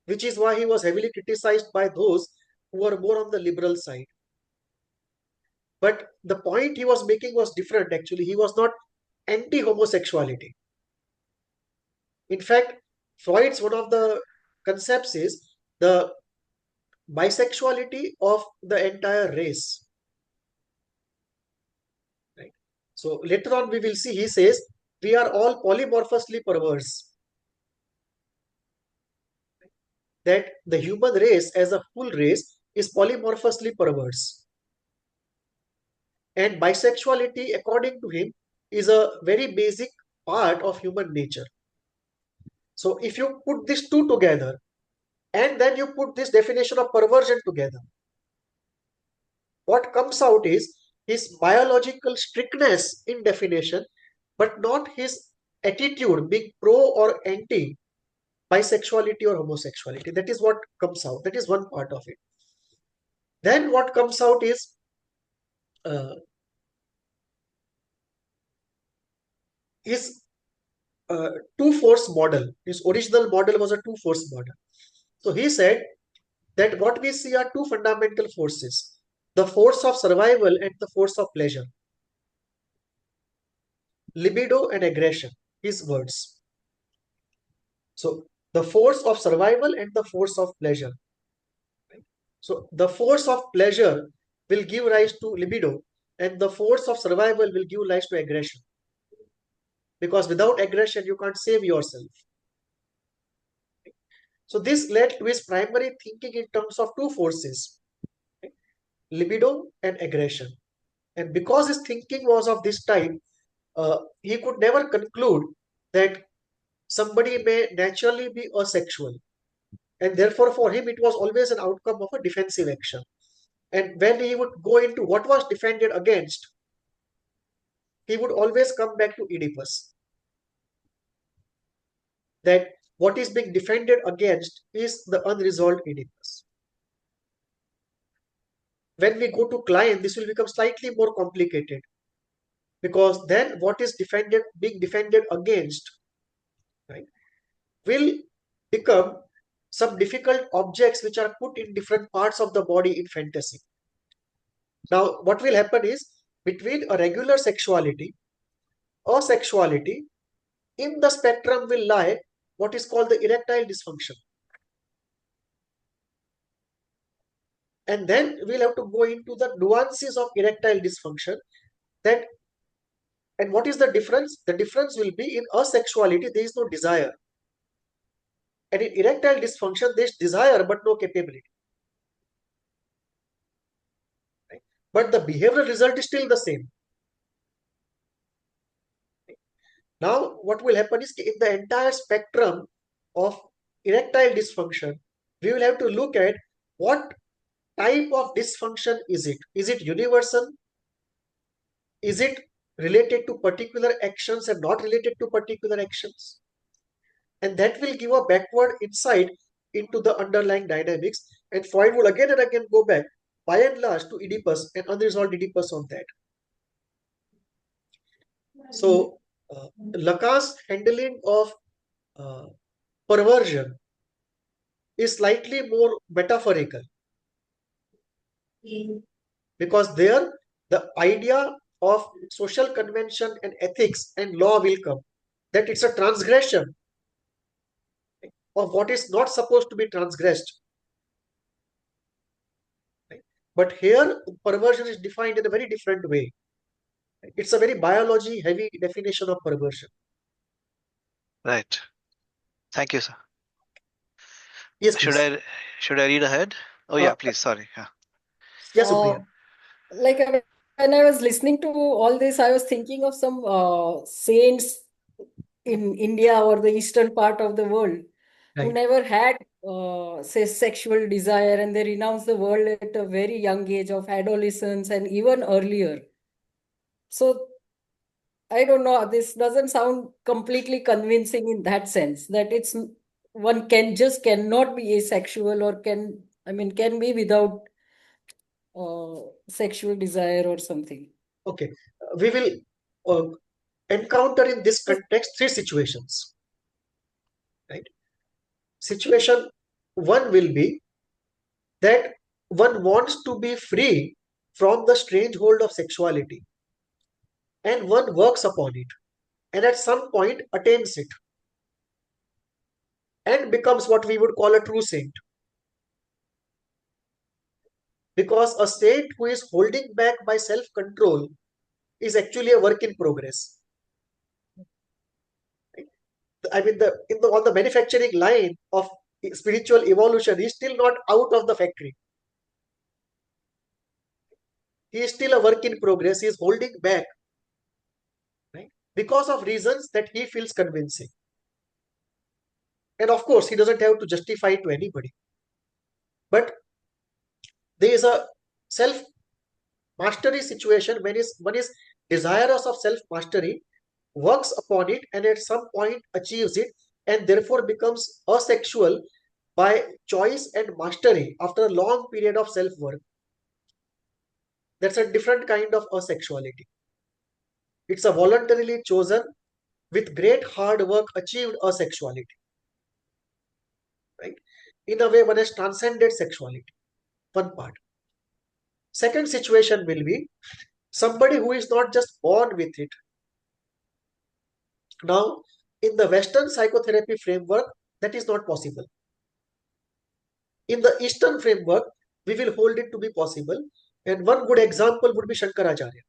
Speaker 1: which is why he was heavily criticized by those who were more on the liberal side. But the point he was making was different actually. He was not anti-homosexuality. In fact, Freud's one of the concepts is the bisexuality of the entire race. Right? So later on we will see he says we are all polymorphously perverse. That the human race as a full race is polymorphously perverse. And bisexuality, according to him, is a very basic part of human nature. So if you put these two together, and then you put this definition of perversion together, what comes out is his biological strictness in definition, but not his attitude being pro or anti bisexuality or homosexuality. That is what comes out. That is one part of it. Then what comes out is uh, his two-force model. His original model was a two-force model. So he said that what we see are two fundamental forces, the force of survival and the force of pleasure. Libido and aggression, his words. So the force of survival and the force of pleasure. So the force of pleasure will give rise to libido, and the force of survival will give rise to aggression. Because without aggression, you can't save yourself. So this led to his primary thinking in terms of two forces, libido and aggression. And because his thinking was of this type, he could never conclude that somebody may naturally be asexual. And therefore, for him, it was always an outcome of a defensive action. And when he would go into what was defended against, he would always come back to Oedipus. That what is being defended against is the unresolved Oedipus. When we go to Klein, this will become slightly more complicated. Because then what is being defended against, right, will become some difficult objects which are put in different parts of the body in fantasy. Now, what will happen is between a regular sexuality or sexuality, in the spectrum will lie what is called the erectile dysfunction. And then we'll have to go into the nuances of erectile dysfunction. That and what is the difference? The difference will be in asexuality, there is no desire. And in erectile dysfunction, there is desire but no capability. Right? But the behavioral result is still the same. Right? Now, what will happen is in the entire spectrum of erectile dysfunction, we will have to look at what type of dysfunction is it? Is it universal? Is it related to particular actions and not related to particular actions? And that will give a backward insight into the underlying dynamics. And Freud will again and again go back, by and large, to Oedipus and unresolved Oedipus on that. So, Lacan's handling of perversion is slightly more metaphorical. Because there, the idea of social convention and ethics and law will come. That it's a transgression of what is not supposed to be transgressed. Right? But here, perversion is defined in a very different way. It's a very biology heavy definition of perversion.
Speaker 4: Right. Thank you, sir.
Speaker 1: Yes,
Speaker 4: Should
Speaker 1: please.
Speaker 4: I read ahead? Oh yeah, please. Sorry. Yeah.
Speaker 1: Yes, Supriya.
Speaker 2: Like when I was listening to all this, I was thinking of some saints in India or the eastern part of the world who
Speaker 1: Right.
Speaker 2: never had, say, sexual desire, and they renounced the world at a very young age of adolescence and even earlier. So I don't know, this doesn't sound completely convincing in that sense, that it's one cannot be asexual or can be without sexual desire or something.
Speaker 1: Okay. We will encounter in this context three situations. Right. Situation One will be that one wants to be free from the strange hold of sexuality, and one works upon it, and at some point attains it, and becomes what we would call a true saint. Because a saint who is holding back by self-control is actually a work in progress. I mean, on the manufacturing line of spiritual evolution, he's still not out of the factory. He is still a work in progress. He is holding back, right? Because of reasons that he feels convincing. And of course, he doesn't have to justify it to anybody. But there is a self mastery situation when one is desirous of self mastery, works upon it, and at some point achieves it, and therefore becomes asexual by choice and mastery after a long period of self work. That's a different kind of asexuality. It's a voluntarily chosen, with great hard work achieved asexuality. Right? In a way, one has transcended sexuality. One part. Second situation will be somebody who is not just born with it. Now, in the Western psychotherapy framework, that is not possible. In the Eastern framework, we will hold it to be possible. And one good example would be Shankaracharya.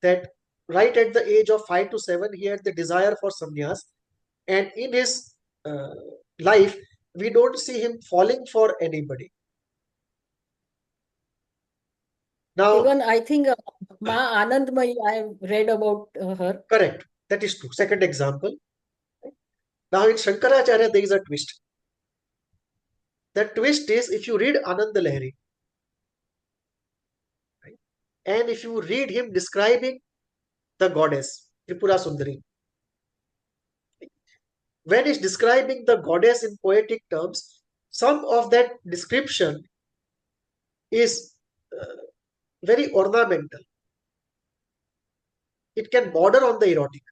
Speaker 1: That right at the age of 5 to 7, he had the desire for sannyas. And in his uh, life, we don't see him falling for anybody. Now,
Speaker 2: Even I think Ma Anandmayi, I've read about her.
Speaker 1: correct. That is true. Second example. Now, in Shankaracharya, there is a twist. The twist is if you read Ananda Lahiri, right, and if you read him describing the goddess, Tripura Sundari, when he's describing the goddess in poetic terms, some of that description is uh, very ornamental. It can border on the erotic.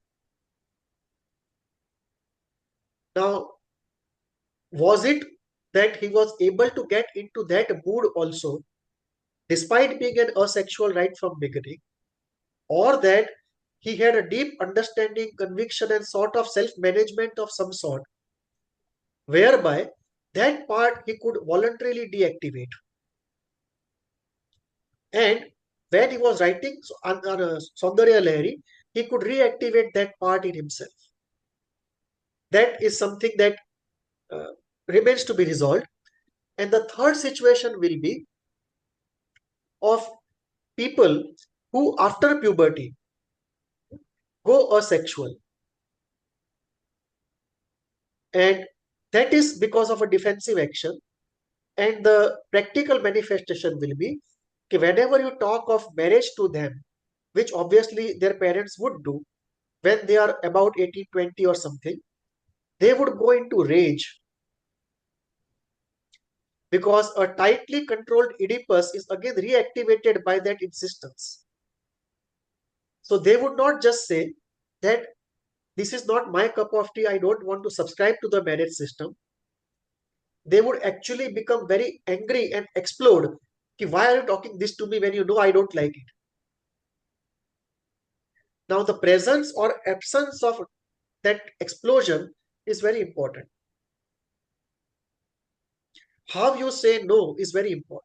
Speaker 1: Now, was it that he was able to get into that mood also, despite being an asexual right from beginning, or that he had a deep understanding, conviction, and sort of self-management of some sort, whereby that part he could voluntarily deactivate? And when he was writing on Saundarya Lahiri, he could reactivate that part in himself. That is something that uh, remains to be resolved. And the third situation will be of people who, after puberty, go asexual. And that is because of a defensive action. And the practical manifestation will be whenever you talk of marriage to them, which obviously their parents would do when they are about 18, 20 or something, they would go into rage because a tightly controlled Oedipus is again reactivated by that insistence. So they would not just say that this is not my cup of tea, I don't want to subscribe to the marriage system. They would actually become very angry and explode. Why are you talking this to me when you know I don't like it? Now, the presence or absence of that explosion is very important. How you say no is very important.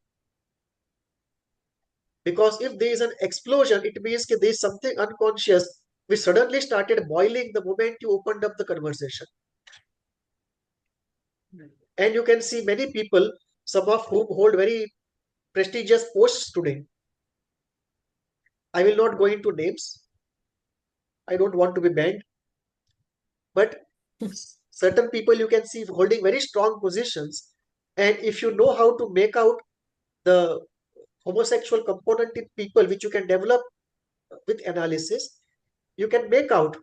Speaker 1: Because if there is an explosion, it means there is something unconscious which suddenly started boiling the moment you opened up the conversation. And you can see many people, some of whom hold very prestigious posts today. I will not go into names. I don't want to be banned. But certain people you can see holding very strong positions. And if you know how to make out the homosexual component in people, which you can develop with analysis, you can make out,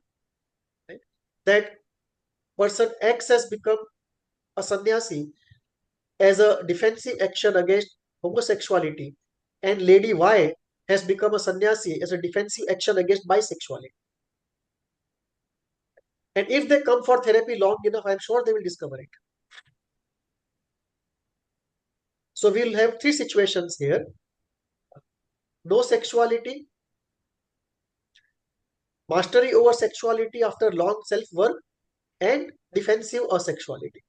Speaker 1: right, that person X has become a sannyasi as a defensive action against homosexuality, and Lady Y has become a sannyasi as a defensive action against bisexuality. And if they come for therapy long enough, I'm sure they will discover it. So we'll have three situations here: no sexuality, mastery over sexuality after long self-work, and defensive asexuality.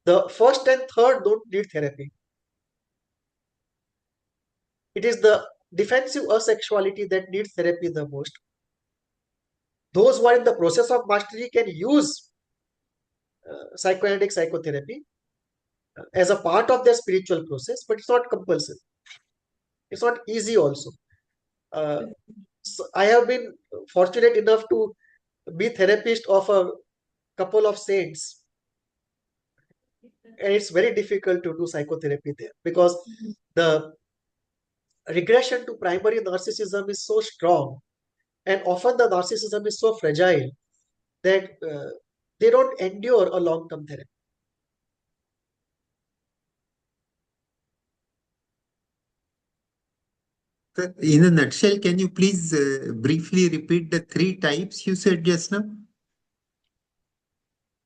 Speaker 1: The first and third don't need therapy. It is the defensive asexuality that needs therapy the most. Those who are in the process of mastery can use psychoanalytic psychotherapy as a part of their spiritual process, but it's not compulsory. It's not easy also. So I have been fortunate enough to be therapist of a couple of saints, and it's very difficult to do psychotherapy there because the regression to primary narcissism is so strong, and often the narcissism is so fragile that they don't endure a long-term therapy.
Speaker 3: In a nutshell, can you please briefly repeat the three types you said just now?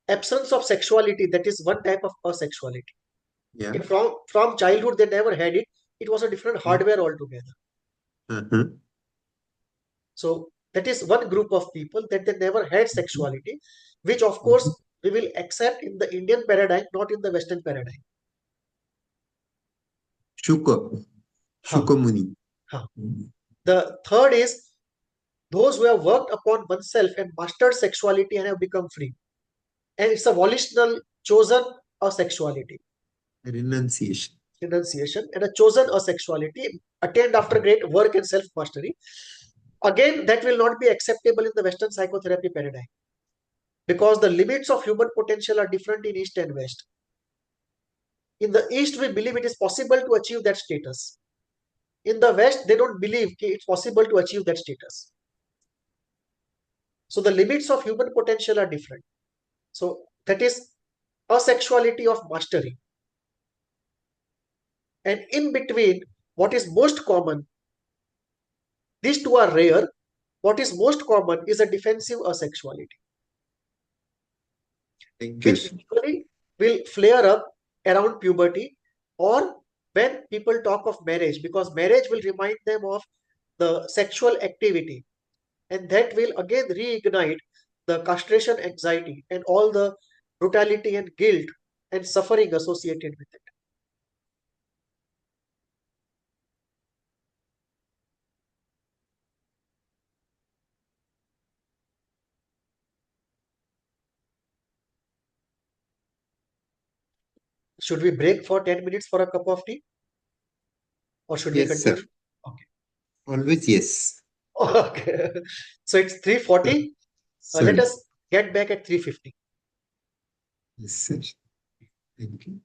Speaker 1: Absence of sexuality, that is one type of asexuality.
Speaker 3: Yeah.
Speaker 1: And from childhood, they never had it. It was a different hardware altogether.
Speaker 3: Uh-huh.
Speaker 1: So that is one group of people that they never had sexuality, which of course we will accept in the Indian paradigm, not in the Western paradigm.
Speaker 3: Shuka
Speaker 1: Huh.
Speaker 3: Muni.
Speaker 1: Huh. The third is those who have worked upon oneself and mastered sexuality and have become free. And it's a volitional, chosen asexuality.
Speaker 3: Renunciation.
Speaker 1: Renunciation and a chosen asexuality attained after great work and self-mastery. Again, that will not be acceptable in the Western psychotherapy paradigm because the limits of human potential are different in East and West. In the East, we believe it is possible to achieve that status. In the West, they don't believe it's possible to achieve that status. So the limits of human potential are different. So that is asexuality of mastery. And in between, what is most common, these two are rare. What is most common is a defensive asexuality,
Speaker 3: Thank you.
Speaker 1: which usually will flare up around puberty or when people talk of marriage, because marriage will remind them of the sexual activity, and that will again reignite the castration anxiety and all the brutality and guilt and suffering associated with it. Should we break for 10 minutes for a cup of tea? Or should we
Speaker 3: Yes,
Speaker 1: continue?
Speaker 3: sir.
Speaker 1: Okay.
Speaker 3: Always yes.
Speaker 1: Okay. So it's 3:40. Let
Speaker 3: Sorry.
Speaker 1: us get back at 3:50.
Speaker 3: Yes, sir. Thank you.